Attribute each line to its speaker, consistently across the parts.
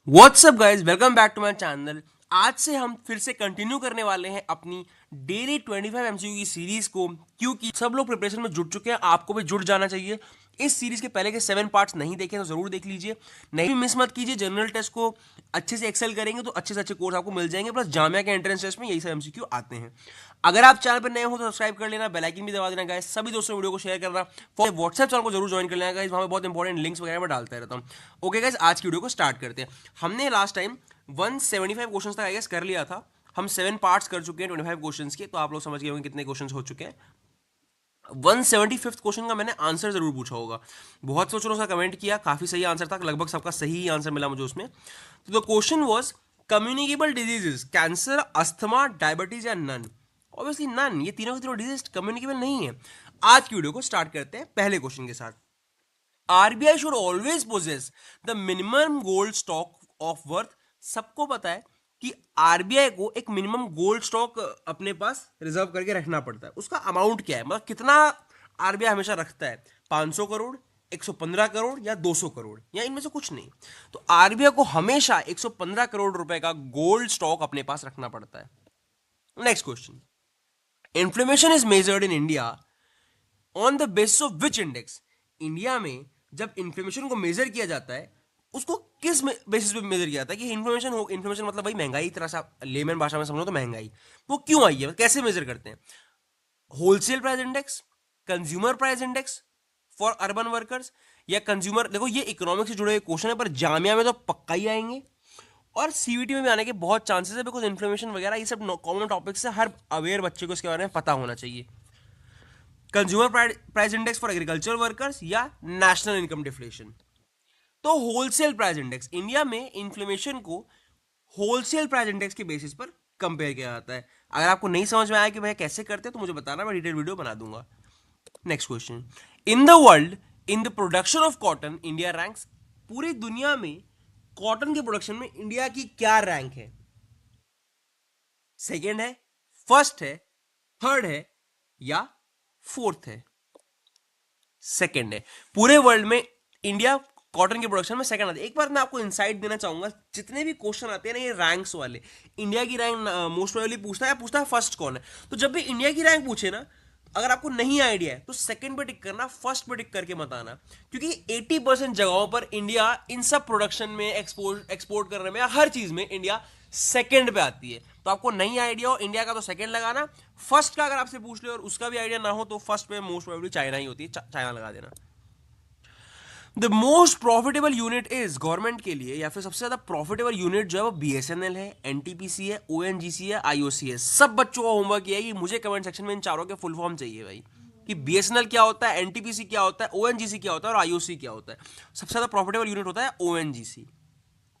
Speaker 1: WhatsApp guys, welcome back to my channel. आज से हम फिर से कंटिन्यू करने वाले हैं अपनी डेली 25 एमसीक्यू की सीरीज को, क्योंकि सब लोग प्रिपरेशन में जुट चुके हैं, आपको भी जुट जाना चाहिए। इस सीरीज के पहले के 7 पार्ट्स नहीं देखे तो जरूर देख लीजिए, नहीं भी मिस मत कीजिए। जनरल टेस्ट को अच्छे से एक्सेल करेंगे तो अच्छे से अच्छे कोर्स आपको मिल जाएंगे, प्लस जामिया के एंट्रेंस टेस्ट में यही सब एमसीक्यू आते हैं। अगर आप चैनल पर नए हो तो सब्सक्राइब कर लेना, बेल आइकन भी दबा देना गाइस, सभी दोस्तों वीडियो को शेयर करना। फॉर व्हाट्सएप चैनल को जरूर ज्वाइन कर लेना गाइस, वहां पे बहुत इंपॉर्टेंट लिंक्स वगैरह मैं डालता रहता हूँ। ओके गाइस, आज की वीडियो को स्टार्ट करते हैं। हमने लास्ट टाइम 175 क्वेश्चन तक आई गेस कर लिया था। हम 7 पार्ट्स कर चुके हैं 25 क्वेश्चन के, तो आप लोग समझ गए होंगे कितने क्वेश्चन हो चुके हैं। 175th क्वेश्चन का मैंने आंसर जरूर पूछा होगा, बहुत सोचो उसका कमेंट किया, काफी सही आंसर था, लगभग सबका सही ही आंसर मिला मुझे उसमें। तो the question was communicable diseases, cancer, asthma, diabetes या नन। ऑब्वियसली नन, ये तीनों के तीनों डिजीज कम्युनिकेबल नहीं है। आज की वीडियो को स्टार्ट करते हैं पहले क्वेश्चन के साथ। RBI should always possess the minimum gold stock of worth. सबको पता है कि आरबीआई को एक मिनिमम गोल्ड स्टॉक अपने पास रिजर्व करके रखना पड़ता है। उसका अमाउंट क्या है, मतलब कितना आरबीआई हमेशा रखता है? 500 करोड़, 115 करोड़ या 200 करोड़, या इनमें से कुछ नहीं। तो आरबीआई को हमेशा 115 करोड़ रुपए का गोल्ड स्टॉक अपने पास रखना पड़ता है। Next question, inflammation is measured in India on the basis of which index. India में जब इन्फ्लेमेशन को मेजर किया जाता है, उसको किस बेसिस पे मेजर किया जाता है? कि इन्फ्लेमेशन मतलब भाई महंगाई, तरह से लेमन भाषा में समझो तो महंगाई वो क्यों आई है, कैसे मेजर करते हैं? Wholesale price index, consumer price index for urban workers, या कंज्यूमर। देखो ये इकोनॉमिक्स से जुड़े हुए क्वेश्चन है, पर जामिया में तो पक्का ही आएंगे और सीवीटी में भी आने के बहुत चांसेस है, बिकॉज इन्फ्लेमेशन वगैरह ये सब कॉमन टॉपिक्स है, हर अवेयर बच्चे को इसके बारे में पता होना चाहिए। Consumer price index for agriculture workers या नेशनल इनकम डिफ्लेशन। तो होलसेल प्राइस इंडेक्स, इंडिया में इन्फ्लेमेशन को होलसेल प्राइस इंडेक्स के बेसिस पर कंपेयर किया जाता है। अगर आपको नहीं समझ में आया कि भैया कैसे करते हैं तो मुझे बताना, मैं डिटेल वीडियो बना दूंगा। Next question, in the world in the production of cotton India ranks. पूरी दुनिया में कॉटन के प्रोडक्शन में इंडिया की क्या रैंक है? सेकेंड है, फर्स्ट है, थर्ड है या फोर्थ है? सेकेंड है। पूरे वर्ल्ड में इंडिया कॉटन की प्रोडक्शन में सेकंड आती है। एक बार मैं आपको इनसाइट देना चाहूंगा, जितने भी क्वेश्चन आते हैं ना ये रैंक्स वाले, इंडिया की रैंक मोस्ट प्रोबेबली पूछता है, पूछता है फर्स्ट कौन है। तो जब भी इंडिया की रैंक पूछे ना, अगर आपको नहीं आइडिया है तो सेकंड पे टिक करना, फर्स्ट पे टिक करके मत आना, क्योंकि 80% जगहों पर इंडिया इन सब प्रोडक्शन में, एक्सपोर्ट करने में, हर चीज में इंडिया सेकंड पे आती है। तो आपको नहीं आइडिया हो इंडिया का तो सेकंड लगाना, फर्स्ट का अगर आपसे पूछ ले और उसका भी आइडिया ना हो तो फर्स्ट पे मोस्ट प्रोबेबली चाइना ही होती है, चाइना लगा देना। The most profitable unit is, government के लिए या फिर सबसे ज्यादा प्रॉफिटेबल यूनिट जो है वो बीएसएनएल है, एनटीपीसी है, ओएनजीसी है, आईओसी है। सब बच्चों का होमवर्क ये है कि मुझे कमेंट सेक्शन में इन चारों के फुल फॉर्म चाहिए भाई, कि बीएसएनएल क्या होता है, एनटीपीसी क्या होता है, ओएनजीसी क्या होता है और आईओसी क्या होता है। सबसे ज्यादा प्रॉफिटेबल यूनिट होता है ओएनजीसी।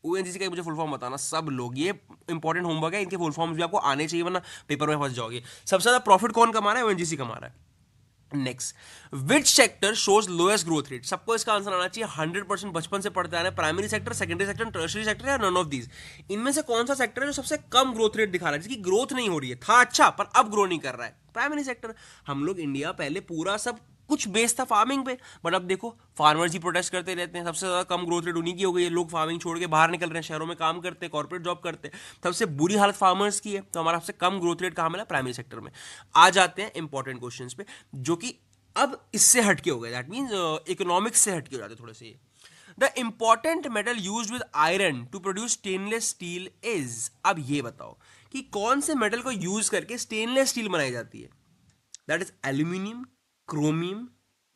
Speaker 1: ओएनजीसी का मुझे फुल फॉर्म बताना सब लोग, ये इंपॉर्टेंट होमवर्क है, इनके फुल फॉर्म्स भी आपको आने चाहिए वरना पेपर में फंस जाओगे। सबसे ज्यादा प्रॉफिट कौन कमा रहा है? ओएनजीसी कमा रहा है। Next, which sector shows lowest growth rate. सबको इसका आंसर आना चाहिए, 100% बचपन से पढ़ते आ रहे हैं। Primary sector, secondary sector, tertiary sector या नन ऑफ दीज। इनमें से कौन सा सेक्टर है जो सबसे कम ग्रोथ रेट दिखा रहा है, जिसकी ग्रोथ नहीं हो रही है? था अच्छा पर अब ग्रो नहीं कर रहा है। Primary sector. हम लोग इंडिया पहले पूरा सब कुछ बेस था फार्मिंग पे, बट अब देखो फार्मर्स ही प्रोटेस्ट करते रहते हैं, सबसे ज्यादा कम ग्रोथ रेट उन्हीं की हो गई है। लोग फार्मिंग छोड़ के बाहर निकल रहे हैं, शहरों में काम करते हैं, कॉर्पोरेट जॉब करते हैं, सबसे बुरी हालत फार्मर्स की है। तो हमारा सबसे कम ग्रोथ रेट कहाँ मिला? प्राइमरी सेक्टर में। आ जाते हैं इंपॉर्टेंट क्वेश्चन पे, जो कि अब इससे हटके हो गए, दैट मीन्स इकोनॉमिक्स से हटके हो जाते थोड़े से। The important metal use with iron to produce stainless steel is. अब ये बताओ कि कौन से मेटल को यूज करके स्टेनलेस स्टील बनाई जाती है? That is aluminium, chromium,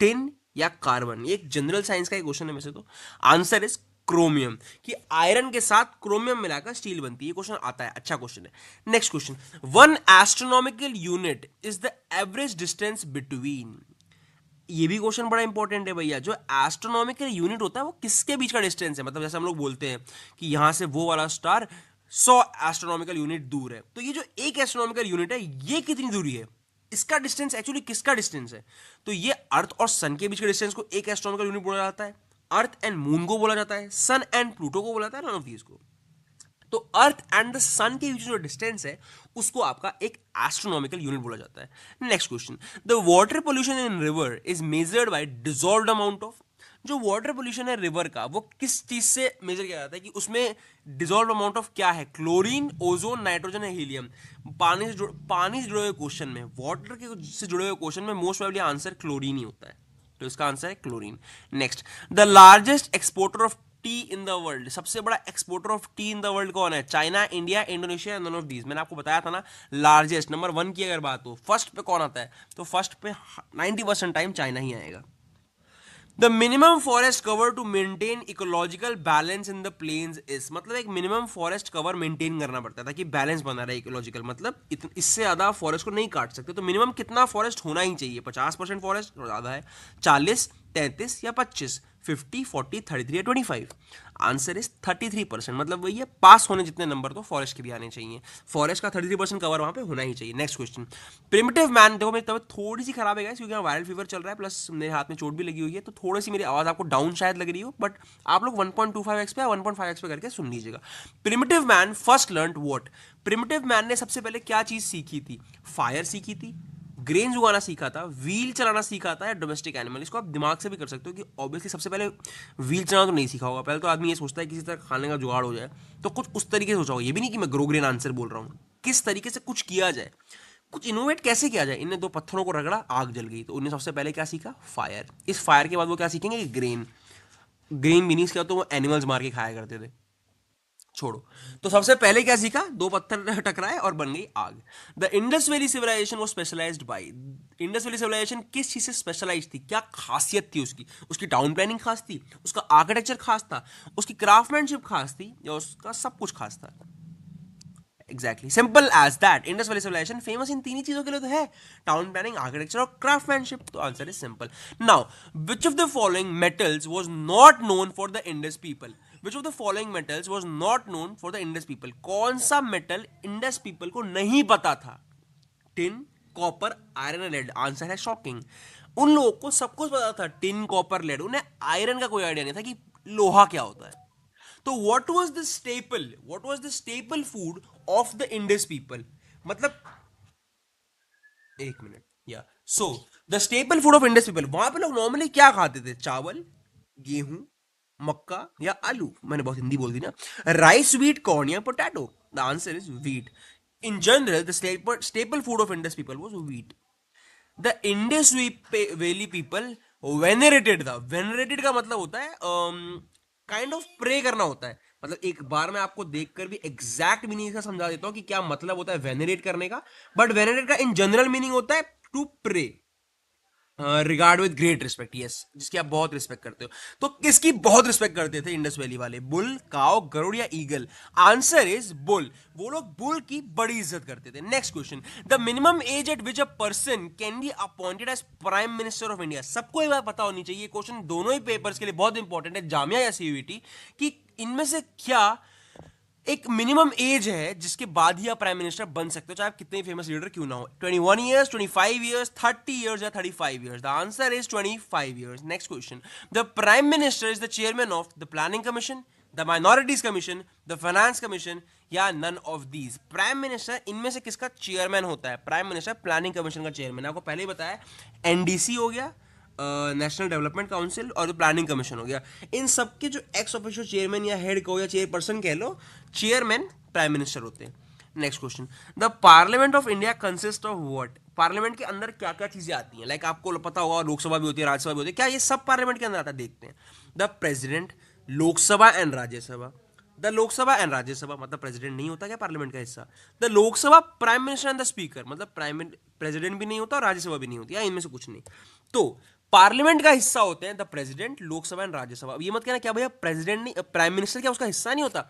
Speaker 1: tin या कार्बन। ये एक जनरल साइंस का एक क्वेश्चन है वैसे तो। आंसर इज क्रोमियम, कि आयरन के साथ क्रोमियम मिलाकर स्टील बनती है। ये क्वेश्चन आता है, अच्छा क्वेश्चन है। Next question, one astronomical unit is the average distance between. ये भी क्वेश्चन बड़ा इंपॉर्टेंट है भैया। जो एस्ट्रोनॉमिकल यूनिट होता है वो किसके बीच का डिस्टेंस है? मतलब जैसे हम लोग बोलते हैं कि यहां से वो वाला स्टार 100 एस्ट्रोनॉमिकल यूनिट दूर है, तो ये जो एक एस्ट्रोनॉमिकल यूनिट है ये कितनी दूरी है? इसका डिस्टेंस एक्चुअली किसका डिस्टेंस है? तो ये अर्थ और सन के बीच के डिस्टेंस को एक एस्ट्रोनॉमिकल यूनिट बोला जाता है, अर्थ एंड मून को बोला जाता है, सन एंड प्लूटो को बोला जाता है, नन ऑफ दीज को। तो अर्थ एंड द सन के बीच जो डिस्टेंस है उसको आपका एक एस्ट्रोनॉमिकल यूनिट बोला जाता है। Next question, the water pollution in river is measured by dissolved amount of. जो वाटर पोल्यूशन है रिवर का, वो किस चीज से मेजर किया जाता है कि उसमें डिजोल्व अमाउंट ऑफ क्या है, क्लोरीन, ओजोन, नाइट्रोजन या हीलियम। पानी से जुड़े हुए क्वेश्चन में, वाटर के से जुड़े हुए क्वेश्चन में मोस्ट प्रोबेबली आंसर क्लोरीन ही होता है, तो इसका आंसर है chlorine. Next, the largest exporter of tea in the world, सबसे बड़ा exporter of tea in the world कौन है? China, India, Indonesia, none of these. मैंने आपको बताया था ना, लार्जेस्ट नंबर 1 की अगर बात हो, फर्स्ट पे कौन आता है? तो फर्स्ट पे 90% टाइम चाइना ही आएगा। The minimum forest cover to maintain ecological balance in the plains is, मतलब एक मिनिमम फॉरेस्ट कवर मेंटेन करना पड़ता है ताकि बैलेंस बना रहे इकोलॉजिकल, मतलब इससे ज्यादा फॉरेस्ट को नहीं काट सकते, तो मिनिमम कितना फॉरेस्ट होना ही चाहिए? 50% फॉरेस्ट ज्यादा है, 40, 33 या 25, 50, 40, 33 या 25। आंसर इज 33%, मतलब वही है, पास होने जितने नंबर तो फॉरेस्ट के भी आने चाहिए, फॉरेस्ट का 33% कवर वहां पे होना ही चाहिए। नेक्स्ट क्वेश्चन, प्रिमिटिव मैन, देखो मेरी तबियत थोड़ी सी खराब है गाइस, क्योंकि वायरल फीवर चल रहा है, प्लस मेरे हाथ में चोट भी लगी हुई है, तो थोड़ी सी मेरी आवाज आपको डाउन शायद लग रही हो, बट आप लोग 1.25x पे या 1.5x पे करके सुन लीजिएगा। Primitive man first learn what, primitive man ने सबसे पहले क्या चीज सीखी थी? फायर सीखी थी, ग्रेन्स उगाना सीखा था, व्हील चलाना सीखा था, या डोमेस्टिक एनिमल। इसको आप दिमाग से भी कर सकते हो कि ऑब्वियसली सबसे पहले व्हील चलाना तो नहीं सीखा होगा, पहले तो आदमी ये सोचता है किसी तरह खाने का जुगाड़ हो जाए, तो कुछ उस तरीके से सोचा होगा, ये भी नहीं कि मैं ग्रोग्रेन आंसर बोल रहा हूँ, किस तरीके से कुछ किया जाए, कुछ इनोवेट कैसे किया जाए। इन्हें दो पत्थरों को रगड़ा, आग जल गई, तो उन्हें सबसे पहले क्या सीखा? फायर। इस फायर के बाद वो क्या सीखेंगे? ग्रेन। ग्रेन मीनिंग्स क्या, तो वो एनिमल्स मार के खाया करते थे, छोड़ो। तो सबसे पहले क्या सीखा? दो पत्थर टकराए और बन गई आग। The Indus valley civilisation was specialised by, Indus valley civilisation किस चीज से स्पेशलाइज थी? क्या खासियत थी उसकी? उसकी टाउन प्लानिंग खास थी, उसका आर्किटेक्चर खास था, उसकी क्राफ्टमैनशिप खास थी, या उसका सब कुछ खास था? Exactly, simple as that, Indus valley civilisation famous in तीन ही चीजों के लिए तो है, टाउन प्लानिंग, आर्किटेक्चर और क्राफ्टमैनशिप। तो answer is simple. Now, which of the following metals was not known for the Indus people, which of the following metals was not known for the Indus people, कौन सा metal Indus people को नहीं पता था? Tin, copper, iron और lead. Answer है shocking, उन लोगों को सब कुछ पता था, टिन, कॉपर, लेड, उन्हें आयरन का कोई आइडिया नहीं था कि लोहा क्या होता है। तो what was the staple food of the Indus people, मतलब एक मिनट, या so the staple food of Indus people, वहां पे लोग नॉर्मली क्या खाते थे? चावल, गेहूं, मक्का या आलू। मैंने बहुत हिंदी बोल दी ना। राइस, व्हीट, कॉर्न या potato. The answer is wheat. In general the staple food of Indus people was wheat. The Indus valley people venerated था, वेनरेटेड का मतलब होता है काइंड ऑफ प्रे करना होता है, मतलब एक बार मैं आपको देखकर भी एग्जैक्ट मीनिंग का समझा देता हूं कि क्या मतलब होता है वेनरेट करने का, बट वेनरेट का इन जनरल मीनिंग होता है to pray, regard with great respect, yes, जिसकी आप बहुत रिस्पेक्ट करते हो। तो किसकी बहुत रिस्पेक्ट करते थे इंडस वैली वाले? बुल, काओ, गरुड़ या ईगल? आंसर इज बुल, वो लोग बुल की बड़ी इज्जत करते थे। Next question, the minimum age at which a person can be appointed as prime minister of India. सबको ये बात पता होनी चाहिए, क्वेश्चन दोनों ही पेपर्स के लिए बहुत इंपॉर्टेंट है, जामिया या सीयूईटी, कि इनमें से क्या एक मिनिमम एज है जिसके बाद ही आप प्राइम मिनिस्टर बन सकते हो, चाहे आप कितने फेमस लीडर क्यों ना हो? 21 ईयर्स, 25 ईयर्स, 30 ईयर्स या 35 years? The answer is 25 years. Next question, the prime minister is the chairman of the planning commission, the minorities commission, the finance commission या none of these? Prime minister इनमें से किसका chairman होता है? Prime minister planning commission का chairman, आपको पहले ही बताया, एनडीसी हो गया, नेशनल डेवलपमेंट काउंसिल, और जो प्लानिंग कमीशन हो गया, इन सबके जो एक्स ऑफिशियल चेयरमैन या हेड कहो या चेयरपर्सन कह लो, चेयरमैन प्राइम मिनिस्टर होते हैं। Next question, the parliament of India consist of what? Parliament के अंदर क्या क्या चीजें आती हैं? लाइक आपको पता होगा लोकसभा भी होती है, राज्यसभा भी होती है, क्या ये सब पार्लियामेंट के अंदर आता है? देखते हैं। The president, Lok Sabha and Rajya Sabha. The Lok Sabha and Rajya Sabha, मतलब प्रेसिडेंट नहीं होता क्या पार्लियामेंट का हिस्सा? The Lok Sabha, prime minister and the speaker, मतलब प्राइम प्रेसिडेंट भी नहीं होता और राज्यसभा भी नहीं होती, या इनमें से कुछ नहीं। तो पार्लियामेंट का हिस्सा होते हैं the president, Lok Sabha and Rajya Sabha. अब ये मत कहना क्या भैया प्रेसिडेंट नहीं, प्राइम मिनिस्टर क्या उसका हिस्सा नहीं होता?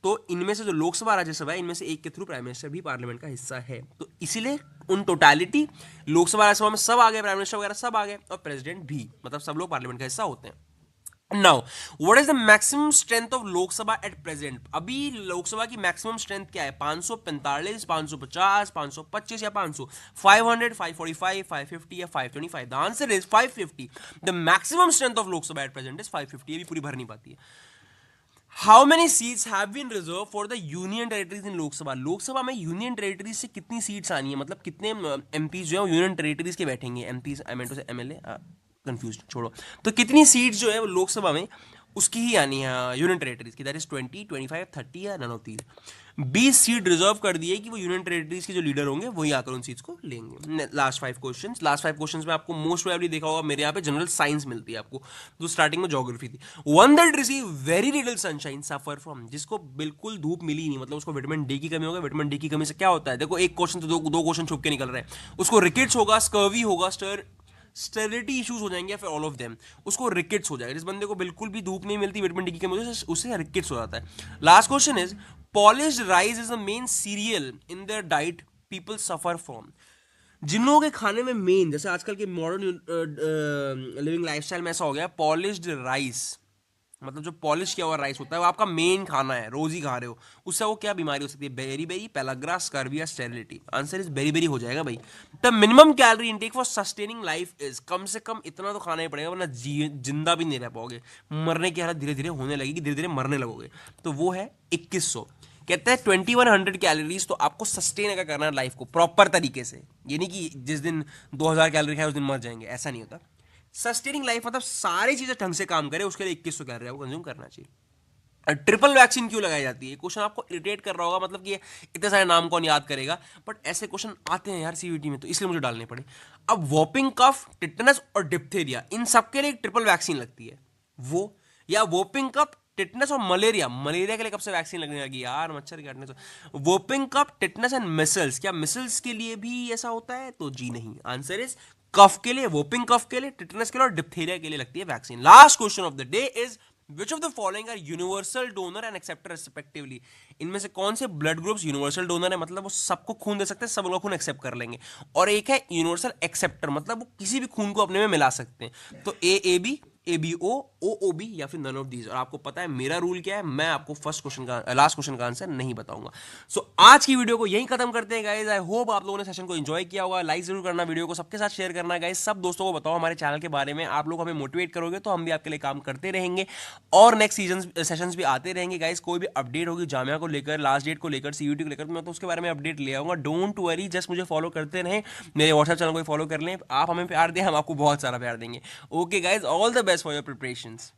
Speaker 1: तो इनमें से जो लोकसभा राज्यसभा है, इनमें से एक के थ्रू प्राइम मिनिस्टर भी पार्लियामेंट का हिस्सा है, तो इसीलिए उन टोटालिटी लोकसभा राज्यसभा में सब आ गए, प्राइम मिनिस्टर वगैरह सब आ गए, और प्रेसिडेंट भी, मतलब सब लोग पार्लियामेंट का हिस्सा होते हैं। Now what is the maximum strength of Lok Sabha at present? अभी लोकसभा की मैक्सिमम स्ट्रेंथ क्या है? 545, 550, 525 या 500? 500, 545, 550 या 525? The answer is 550। The maximum strength of Lok Sabha at present is 550। ये भी पूरी भर नहीं पाती है। How many seats have been reserve for the union territories in Lok Sabha? Lok Sabha में यूनियन टेरिटरीज से कितनी सीट्स आनी है, मतलब कितने एमपीज जो है यूनियन टेरिटरीज के बैठेंगे? एमपीज, आई मीन टू से एमएलए, कंफ्यूज छोड़ो। तो कितनी सीट जो है वो लोकसभा में उसकी ही आनी है यूनियन टेरिटरीज की, दैट इज 20, 25, 30 या none of these. 20 seat reserve कर दी है कि वो यूनियन टेरिटरीज के जो लीडर होंगे वही आकर उन सीट्स को लेंगे। लास्ट 5 क्वेश्चंस में आपको मोस्ट प्रोबेबली देखा होगा मेरे यहाँ पे जनरल साइंस मिलती है आपको, जो स्टार्टिंग में ज्योग्राफी थी। One that receive very little sunshine suffer from, जिसको बिल्कुल धूप मिली ही नहीं, मतलब उसको विटामिन डी की कमी होगा। विटामिन डी की कमी से क्या होता है, देखो एक क्वेश्चन तो दो क्वेश्चन छुप के निकल रहे हैं। उसको रिकेट्स होगा, स्कर्वी होगा, स्टेरिलिटी इश्यूज हो जाएंगे, फिर ऑल ऑफ देम उसको रिकेट्स हो जाएगा। जिस बंदे को बिल्कुल भी धूप नहीं मिलती विटामिन डी की कमी वजह से, उससे रिकेट्स हो जाता है। Last question is polished rice is the main cereal in their diet people suffer from. जिन लोगों के खाने में मेन, जैसे आजकल के मॉडर्न लिविंग लाइफस्टाइल में ऐसा हो गया, पॉलिश्ड राइस मतलब जो पॉलिश किया हुआ राइस होता है वो आपका मेन खाना है, रोज ही खा रहे हो, उससे वो क्या बीमारी हो सकती है, बेरी बेरी, पेलाग्रा, स्कर्वी या sterility. Answer is beriberi हो जाएगा भाई। The minimum calorie intake for sustaining life is, कम से कम इतना तो खाना ही पड़ेगा वरना जिंदा भी नहीं रह पाओगे, मरने की हालत धीरे धीरे होने लगेगी, धीरे धीरे मरने लगोगे। तो वो है 2100। कहते हैं 2100 कैलोरीज तो आपको सस्टेन अगर करना है लाइफ को प्रॉपर तरीके से, ये नहीं कि जिस दिन 2000 कैलोरी खाए उस दिन मर जाएंगे, ऐसा नहीं होता। सस्टेनिंग लाइफ मतलब सारी चीजें ढंग से काम करे, उसके लिए 2100 कैलोरी आपको कंज्यूम करना चाहिए। ट्रिपल वैक्सीन क्यों लगाई जाती है, क्वेश्चन आपको इरिटेट कर रहा होगा, मतलब कि इतने सारे नाम कौन याद करेगा, बट ऐसे क्वेश्चन आते हैं यार सीयूईटी में, तो इसलिए मुझे डालने पड़े। अब वोपिंग कफ, टिटनस और डिप्थेरिया, इन सबके लिए ट्रिपल वैक्सीन लगती है वो, या वोपिंग कफ, टिटनस और मलेरिया। मलेरिया के लिए कब से वैक्सीन लगने लगी यार, मच्छर के काटने से। Whooping cough, tetanus and measles, क्या मिसल्स के लिए भी ऐसा होता है, तो जी नहीं। आंसर इज कफ के लिए, वोपिंग कफ के लिए, टिटनस के लिए और डिप्थेरिया के लिए लगती है vaccine. Last question of the day is which of the following are universal donor and acceptor respectively. इनमें से कौन से ब्लड ग्रुप्स यूनिवर्सल डोनर है, मतलब वो सबको खून दे सकते हैं, सब लोग खून एक्सेप्ट कर लेंगे, और एक है यूनिवर्सल एक्सेप्टर, मतलब वो किसी भी खून को अपने में मिला सकते हैं। तो ए बी, ABO, OOB या फिर नन ऑफ दीज। और आपको पता है मेरा रूल क्या है, मैं आपको लास्ट क्वेश्चन का आंसर नहीं बताऊंगा। सो आज की वीडियो को यहीं खत्म करते हैं गाइस। आई होप आप लोगों ने सेशन को एंजॉय किया होगा। लाइक जरूर करना, वीडियो को सबके साथ शेयर करना गाइस, सब दोस्तों को बताओ हमारे चैनल के बारे में। आप लोग हमें मोटिवेट करोगे तो हम भी आपके लिए काम करते रहेंगे, और नेक्स्ट सेशंस भी आते रहेंगे गाइस। कोई भी अपडेट होगी जामिया को लेकर, लास्ट डेट को लेकर, सीयूटी को लेकर, तो मैं तो उसके बारे में अपडेट ले आऊंगा। डोंट वरी, जस्ट मुझे फॉलो करते रहें, मेरे व्हाट्सएप चैनल को फॉलो कर लें। आप हमें प्यार दें, हम आपको बहुत सारा प्यार देंगे। Okay guys, all the best for your preparations.